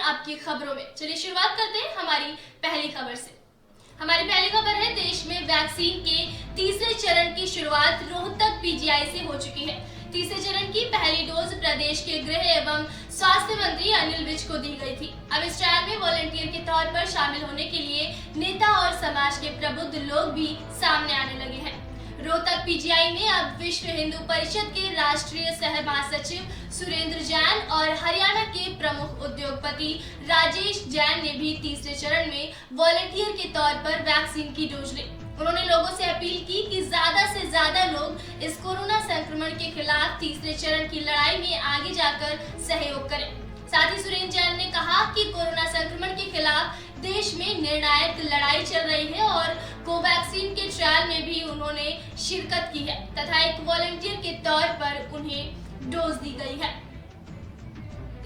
आपकी खबरों में। चलिए शुरुआत करते हैं हमारी पहली खबर से। हमारी पहली खबर है, देश में वैक्सीन के तीसरे चरण की शुरुआत रोहतक पीजीआई से हो चुकी है। तीसरे चरण की पहली डोज प्रदेश के गृह एवं स्वास्थ्य मंत्री अनिल विज को दी गई थी। अब इस ट्रायल में वॉलंटियर के तौर पर शामिल होने के लिए नेता और समाज के प्रबुद्ध लोग भी सामने आने लगे हैं। रोहतक पीजीआई में अब विश्व हिंदू परिषद के राष्ट्रीय सह महासचिव सुरेंद्र जैन और हरियाणा के प्रमुख उद्योगपति राजेश जैन ने भी तीसरे चरण में वॉलंटियर के तौर पर वैक्सीन की डोज ली। उन्होंने लोगों से अपील की कि ज्यादा से ज्यादा लोग इस कोरोना संक्रमण के खिलाफ तीसरे चरण की लड़ाई में आगे जाकर सहयोग करें। साथ ही सुरेंद्र जैन ने कहा कि कोरोना संक्रमण के खिलाफ देश में निर्णायक लड़ाई चल रही है और कोवैक्सीन के ट्रायल में भी उन्होंने शिरकत की है तथा एक वॉलंटियर के तौर पर उन्हें डोज दी गई है।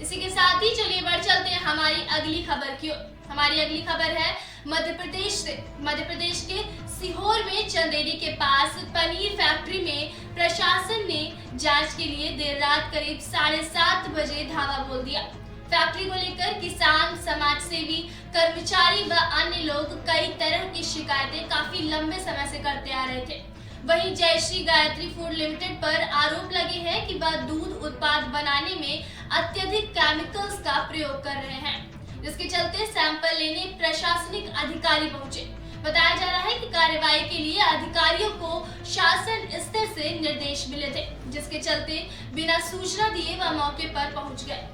इसी के साथ ही चलिए बढ़ चलते हैं हमारी अगली खबर की ओर। हमारी अगली खबर है मध्य प्रदेश से। मध्य प्रदेश के सीहोर में चंदेरी के पास पनीर फैक्ट्री में प्रशासन ने जांच के लिए देर रात करीब 7:30 बजे धावा बोल दिया। फैक्ट्री को लेकर किसान, समाज सेवी, कर्मचारी व अन्य लोग कई तरह की शिकायतें काफी लंबे समय से करते आ रहे थे। वहीं जयश्री गायत्री फूड लिमिटेड पर आरोप लगे हैं कि वह दूध उत्पाद बनाने में अत्यधिक केमिकल्स का प्रयोग कर रहे हैं, जिसके चलते सैंपल लेने प्रशासनिक अधिकारी पहुंचे। बताया जा रहा है कि कार्रवाई के लिए अधिकारियों को शासन स्तर से निर्देश मिले थे, जिसके चलते बिना सूचना दिए वह मौके पर पहुंच गए।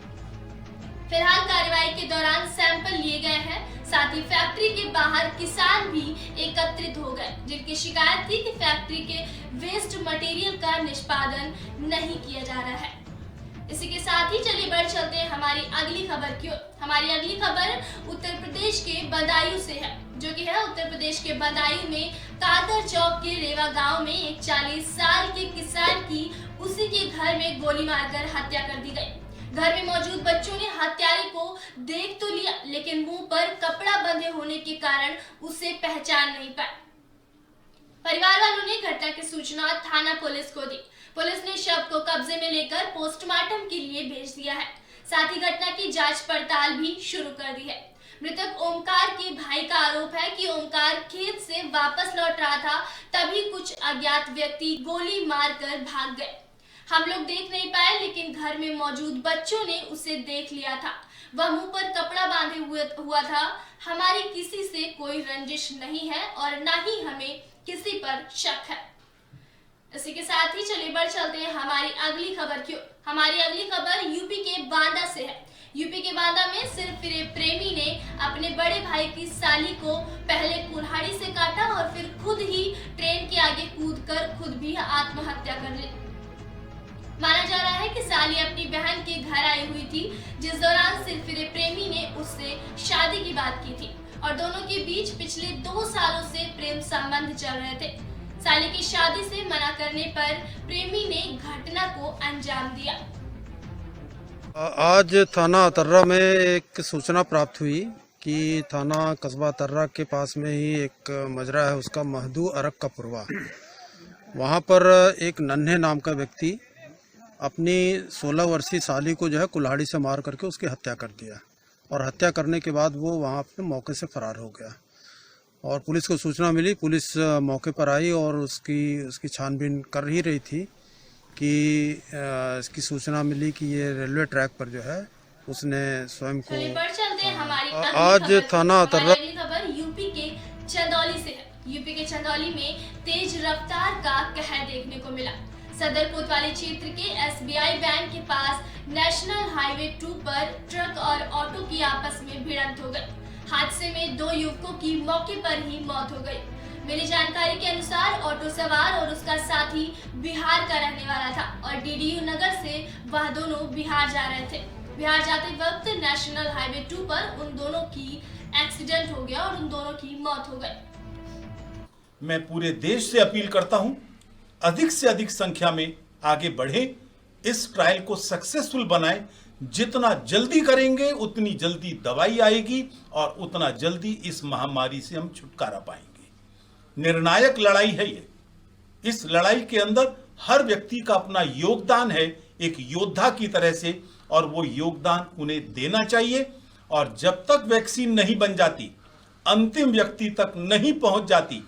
फिलहाल कार्रवाई के दौरान सैंपल लिए गए हैं। साथ ही फैक्ट्री के बाहर किसान भी एकत्रित हो गए, जिनकी शिकायत थी कि फैक्ट्री के वेस्ट मटेरियल का निष्पादन नहीं किया जा रहा है। इसी के साथ ही चलिए बढ़ चलते हैं हमारी अगली खबर की ओर। हमारी अगली खबर उत्तर प्रदेश के बदायूं से है, जो कि है उत्तर प्रदेश के बदायूं में कादर चौक के रेवा गांव में एक 40 साल के किसान की उसी के घर में गोली मारकर हत्या कर दी गई। घर में मौजूद बच्चों ने हत्यारे को देख तो लिया, लेकिन मुंह पर कपड़ा बंधे होने के कारण उसे पहचान नहीं पाए। परिवार वालों ने घटना की सूचना थाना पुलिस को दी। पुलिस ने शव को कब्जे में लेकर पोस्टमार्टम के लिए भेज दिया है। साथ ही घटना की जांच पड़ताल भी शुरू कर दी है। मृतक ओमकार के भाई का आरोप है कि ओमकार खेत से वापस लौट रहा था, तभी कुछ अज्ञात व्यक्ति गोली मारकर भाग गए। हम लोग देख नहीं पाए, लेकिन घर में मौजूद बच्चों ने उसे देख लिया था। वह मुंह पर कपड़ा बांधे हुआ था। हमारी किसी से कोई रंजिश नहीं है और न ही हमें किसी पर शक है। इसी के साथ ही चलिए बढ़ चलते हैं हमारी अगली खबर की ओर। हमारी अगली खबर यूपी के बांदा से है। यूपी के बांदा में सिर्फ प्रेमी ने अपने बड़े भाई की साली को पहले कुल्हाड़ी से काटा और फिर खुद ही ट्रेन के आगे कूदकर खुद भी आत्महत्या कर ली। माना जा रहा है कि साली अपनी बहन के घर आई हुई थी, जिस दौरान सिरफिरे प्रेमी ने उससे शादी की बात की थी और दोनों के बीच पिछले 2 सालों से प्रेम संबंध चल रहे थे। साली की शादी से मना करने पर प्रेमी ने घटना को अंजाम दिया। आज थाना तर्रा में एक सूचना प्राप्त हुई कि थाना कस्बा तर्रा के पास में ही एक मजरा है, उसका महदू अरक का पुरवा। वहाँ पर एक नन्हे नाम का व्यक्ति अपनी 16 वर्षीय साली को जो है कुल्हाड़ी से मार करके उसकी हत्या कर दिया और हत्या करने के बाद वो वहाँ अपने मौके से फरार हो गया और पुलिस को सूचना मिली। पुलिस मौके पर आई और उसकी छानबीन कर ही रही थी कि इसकी सूचना मिली कि ये रेलवे ट्रैक पर जो है उसने स्वयं को आज थाना खबर यूपी के चंदौली से है। यूपी के चंदौली में तेज रफ्तार का कहर देखने को मिला। सदर कोतवाली क्षेत्र के SBI बैंक के पास नेशनल हाईवे 2 पर ट्रक और ऑटो की आपस में भिड़ंत हो गई। हादसे में 2 युवकों की मौके पर ही मौत हो गई। मिली जानकारी के अनुसार ऑटो सवार और उसका साथी बिहार का रहने वाला था और DDU नगर से वह दोनों बिहार जा रहे थे। बिहार जाते वक्त नेशनल हाईवे 2 पर उन दोनों की एक्सीडेंट हो गया और उन दोनों की मौत हो गई। मैं पूरे देश से अपील करता हूं, अधिक से अधिक संख्या में आगे बढ़े, इस ट्रायल को सक्सेसफुल बनाएं। जितना जल्दी करेंगे उतनी जल्दी दवाई आएगी और उतना जल्दी इस महामारी से हम छुटकारा पाएंगे। निर्णायक लड़ाई है ये। इस लड़ाई के अंदर हर व्यक्ति का अपना योगदान है, एक योद्धा की तरह से, और वो योगदान उन्हें देना चाहिए और जब तक वैक्सीन नहीं बन जाती, अंतिम व्यक्ति तक नहीं पहुंच जाती,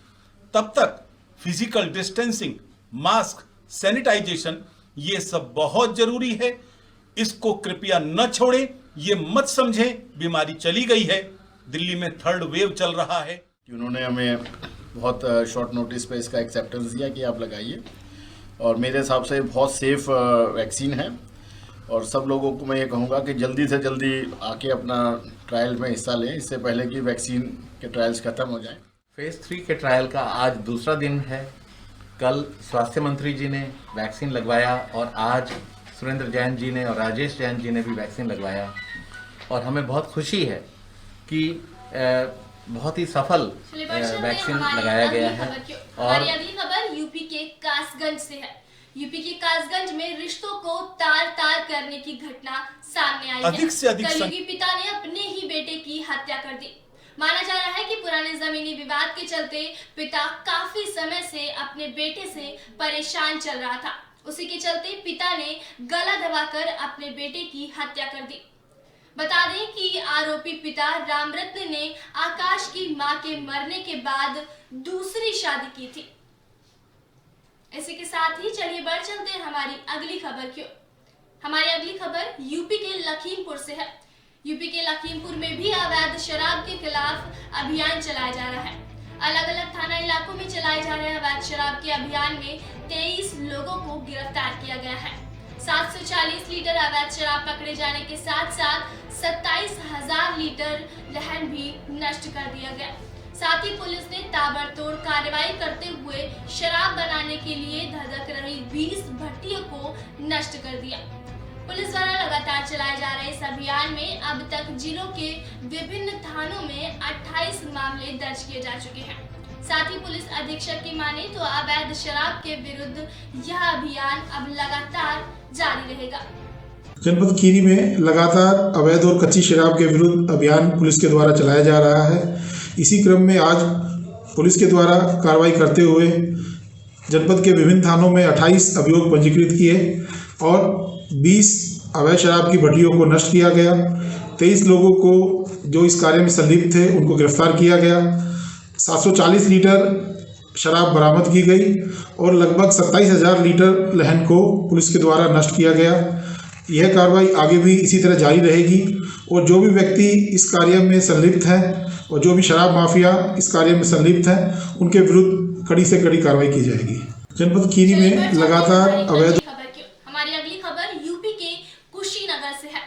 तब तक फिजिकल डिस्टेंसिंग, मास्क, सैनिटाइजेशन ये सब बहुत जरूरी है। इसको कृपया न छोड़ें, ये मत समझें बीमारी चली गई है। दिल्ली में 3rd वेव चल रहा है। उन्होंने हमें बहुत शॉर्ट नोटिस पे इसका एक्सेप्टेंस दिया कि आप लगाइए, और मेरे हिसाब से बहुत सेफ वैक्सीन है। और सब लोगों को मैं ये कहूँगा कि जल्दी से जल्दी आके अपना ट्रायल में हिस्सा लें, इससे पहले कि वैक्सीन के ट्रायल्स खत्म हो जाएं। फेज 3 के ट्रायल का आज दूसरा दिन है। कल स्वास्थ्य मंत्री जी ने वैक्सीन लगवाया और आज सुरेंद्र जैन जी ने और राजेश जैन जी ने भी वैक्सीन लगवाया, और हमें बहुत खुशी है कि बहुत ही सफल वैक्सीन लगाया गया है। हमारी अगली खबर यूपी के कासगंज से है। यूपी के कासगंज में रिश्तों को तार तार करने की घटना सामने आई है। अधिक से अधिक कलयुगी पिता ने अपने ही बेटे की हत्या कर दी। माना जा रहा है कि पुराने जमीनी विवाद के चलते पिता काफी समय से अपने बेटे से परेशान चल रहा था। उसी के चलते पिता ने गला दबाकर अपने बेटे की हत्या कर दी। बता दें कि आरोपी पिता रामरत्न ने आकाश की मां के मरने के बाद दूसरी शादी की थी। इसी के साथ ही चलिए बढ़ चलते हैं हमारी अगली खबर की। हमारी अगली खबर यूपी के लखीमपुर से है। यूपी के लखीमपुर में भी अवैध शराब के खिलाफ अभियान चलाया जा रहा है। अलग अलग थाना इलाकों में चलाए जा रहे अवैध शराब के अभियान में 23 लोगों को गिरफ्तार किया गया है। 740 लीटर अवैध शराब पकड़े जाने के साथ साथ 27,000 लीटर लहन भी नष्ट कर दिया गया। साथ ही पुलिस ने ताबड़तोड़ कार्रवाई करते हुए शराब बनाने के लिए धधक रही 20 भट्टियों को नष्ट कर दिया। पुलिस द्वारा लगातार चलाए जा रहे इस अभियान में अब तक जिलों के विभिन्न थानों में 28 मामले दर्ज किए जा चुके हैं। साथ ही पुलिस अधीक्षक की माने तो अवैध शराब के विरुद्ध यह अभियान अब लगातार जारी रहेगा। जनपद खीरी में लगातार अवैध और कच्ची शराब के विरुद्ध अभियान पुलिस के द्वारा चलाया जा रहा है। इसी क्रम में आज पुलिस के द्वारा कार्रवाई करते हुए जनपद के विभिन्न थानों में 28 अभियोग पंजीकृत किए और 20 अवैध शराब की भट्टियों को नष्ट किया गया। 23 लोगों को जो इस कार्य में संलिप्त थे उनको गिरफ्तार किया गया। 740 लीटर शराब बरामद की गई और लगभग 27,000 लीटर लहन को पुलिस के द्वारा नष्ट किया गया। यह कार्रवाई आगे भी इसी तरह जारी रहेगी और जो भी व्यक्ति इस कार्य में संलिप्त है और जो भी शराब माफिया इस कार्य में संलिप्त है उनके विरुद्ध कड़ी से कड़ी कार्रवाई की जाएगी। जनपद खीरी में लगातार अवैध। हमारी अगली खबर यूपी के कुशीनगर से है।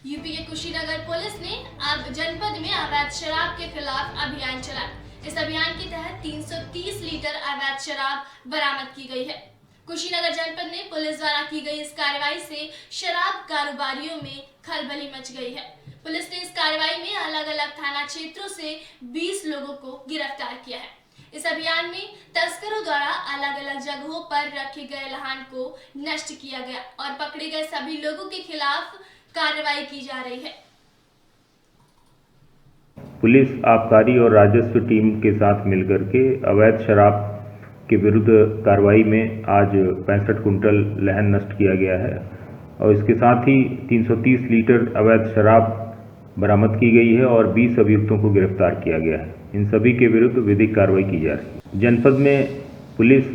यूपी के कुशीनगर पुलिस ने अब जनपद में अवैध शराब के खिलाफ अभियान चलाया। इस अभियान के तहत 330 लीटर अवैध शराब बरामद की गई है। कुशीनगर जनपद में पुलिस द्वारा की गई इस कार्रवाई से शराब कारोबारियों में खलबली मच गई है। पुलिस ने इस कार्रवाई में अलग अलग थाना क्षेत्रों से 20 लोगों को गिरफ्तार किया है। इस अभियान में तस्करों द्वारा अलग अलग जगहों पर रखे गए लहान को नष्ट किया गया और पकड़े गए सभी लोगों के खिलाफ कार्रवाई की जा रही है। पुलिस आबकारी और राजस्व टीम के साथ मिलकर के अवैध शराब के विरुद्ध कार्रवाई में आज 65 कुंटल लहन नष्ट किया गया है और इसके साथ ही 330 लीटर अवैध शराब बरामद की गई है और 20 अभियुक्तों को गिरफ्तार किया गया है। इन सभी के विरुद्ध विधिक कार्रवाई की जा रही है। जनपद में पुलिस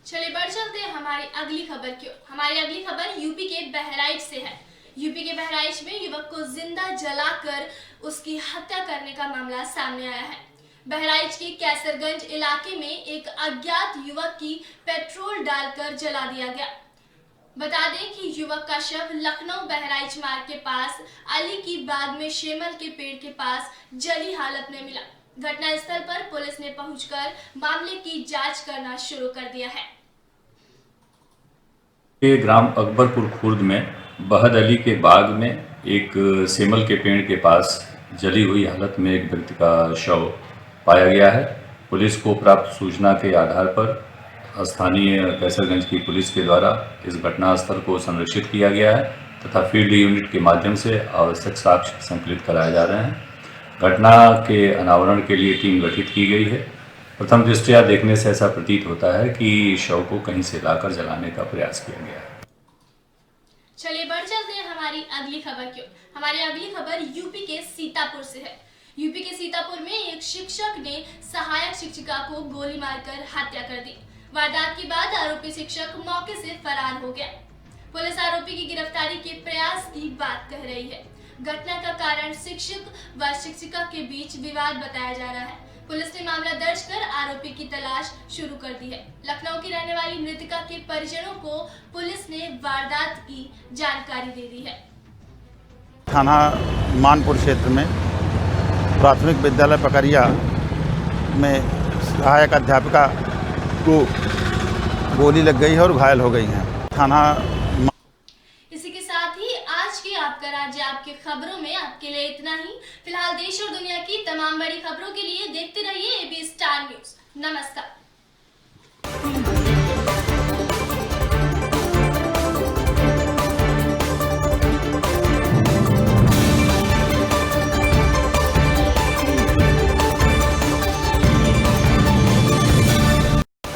चलिए बढ़ चलते हैं हमारी अगली खबर की ओर। हमारी अगली खबर यूपी के बहराइच से है। यूपी के बहराइच में युवक को जिंदा जलाकर उसकी हत्या करने का मामला सामने आया है। बहराइच के कैसरगंज इलाके में एक अज्ञात युवक की पेट्रोल डालकर जला दिया गया। बता दें कि युवक का शव लखनऊ बहराइच मार्ग के पास अली की बाग में शेमल के पेड़ के पास जली हालत में मिला। घटनास्थल पर पुलिस ने पहुंचकर मामले की जांच करना शुरू कर दिया है। ग्राम अकबरपुर खुर्द में बहद अली के बाग में एक सेमल के पेड़ के पास जली हुई हालत में एक व्यक्ति का शव पाया गया है। पुलिस को प्राप्त सूचना के आधार पर स्थानीय कैसरगंज की पुलिस के द्वारा इस घटनास्थल को संरक्षित किया गया है तथा फील्ड यूनिट के माध्यम से आवश्यक साक्ष्य संकलित कराए जा रहे हैं। घटना के अनावरण के लिए टीम गठित की गई है। प्रथम दृष्टया देखने से ऐसा प्रतीत होता है कि शव को कहीं से लाकर जलाने का प्रयास किया गया है। चलिए बढ़ चलते हैं हमारी अगली खबर की ओर। हमारी अगली खबर यूपी के सीतापुर से है। यूपी के सीतापुर में एक शिक्षक ने सहायक शिक्षिका को गोली मारकर हत्या कर दी। वारदात के बाद आरोपी शिक्षक मौके से फरार हो गया। पुलिस आरोपी की गिरफ्तारी के प्रयास की बात कह रही है। घटना का कारण शिक्षक व शिक्षिका के बीच विवाद बताया जा रहा है। पुलिस ने मामला दर्ज कर आरोपी की तलाश शुरू कर दी है। लखनऊ की रहने वाली मृतका के परिजनों को पुलिस ने वारदात की जानकारी दे दी है। थाना मानपुर क्षेत्र में प्राथमिक विद्यालय पकरिया में सहायक अध्यापिका को गोली लग गई है और घायल हो गई हैं। थाना इसी के साथ ही आज के आपका राज्य आपके खबरों में आपके लिए इतना ही। फिलहाल देश और दुनिया की तमाम बड़ी खबरों के लिए देखते रहिए AB स्टार न्यूज। नमस्कार।